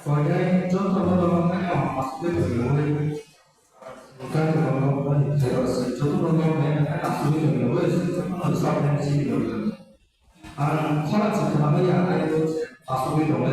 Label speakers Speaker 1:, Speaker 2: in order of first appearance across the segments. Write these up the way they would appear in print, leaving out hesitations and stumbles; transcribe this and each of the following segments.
Speaker 1: Pokoknya contoh-contoh yang maksudnya bagaimana bukan kalau terus contoh-contoh yang enak sulit bagaimana sih 上面记录的，可能是他们也还有把所谓用的。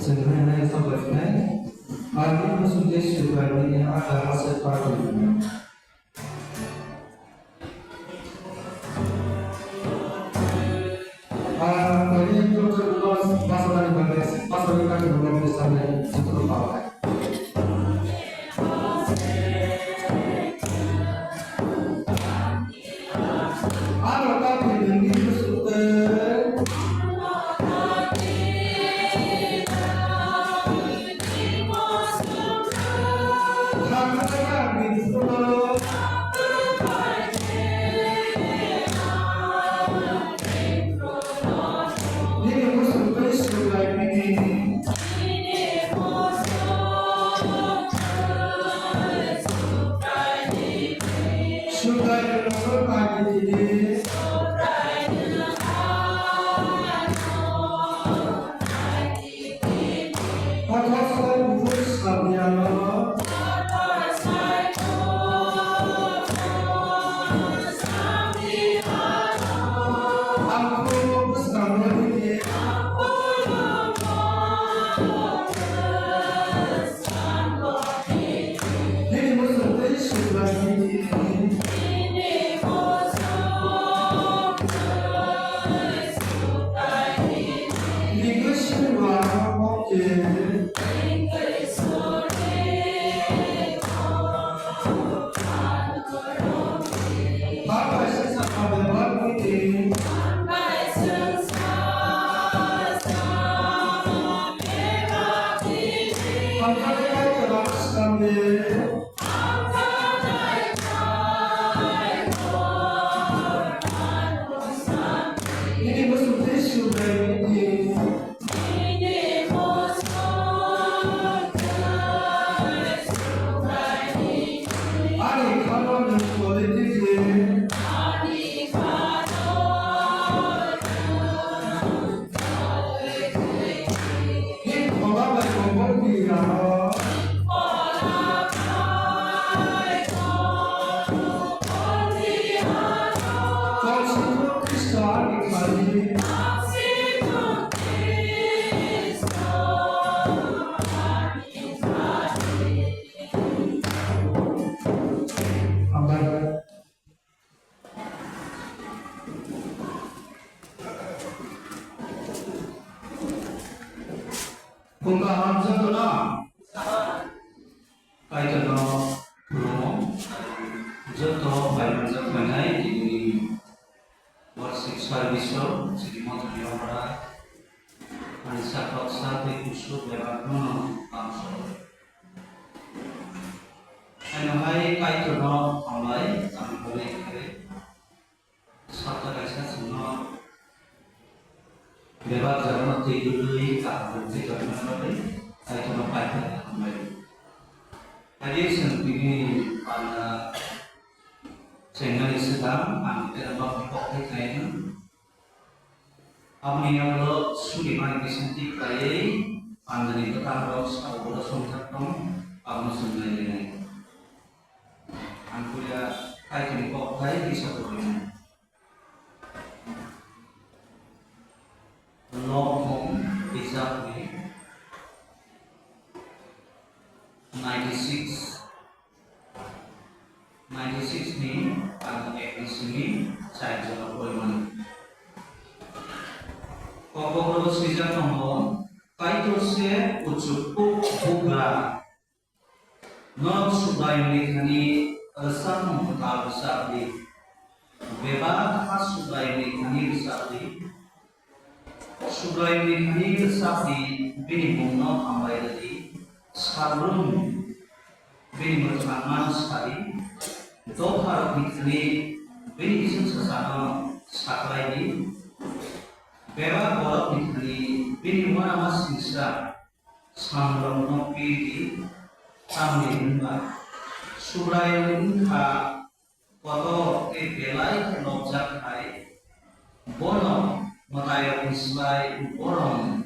Speaker 1: Sebenarnya sobatnya, kami maksudnya sebenarnya adalah separuhnya. Kali itu terus masalah yang belum bisa diselesaikan. Kung kahamsan to na, kahit ano, promo, joto, Bible job manay, di worship service lo, sige mo to niyo para, ansa paksa, te kusyo, bebat mo, pangso. Ano ay kahit ano, amay, kami boleh kare, sabta kaisa semua, bebat jalan te dului, kahit te jalan boleh, kahit ano kahit amay. Hari ini pada channel Instagram kami terdapat topik lain. Kami yang lo sudah manifestasi kaya anda ni tetap harus tahu bola songkat tong kamu semua ini. Aku ya kaya kini kok kaya bisa turun. Long bisa ni 96 ni ang etnis ni sa Jawa Poiman. Kopokro sija nomor kaito se ucupu buga non sudah ini kani asam mutal besardi beba khas sudah ini kani besardi sudah ini kani besardi bini bungno ambai tadi sabun bini bersamaan sekali dohar bini bini isin sesama saklai ini beba bolak bini mana masih bisa sambil nopi di sambil bunga surai bunga foto belai lobjak hai bolong mataya uslai bolong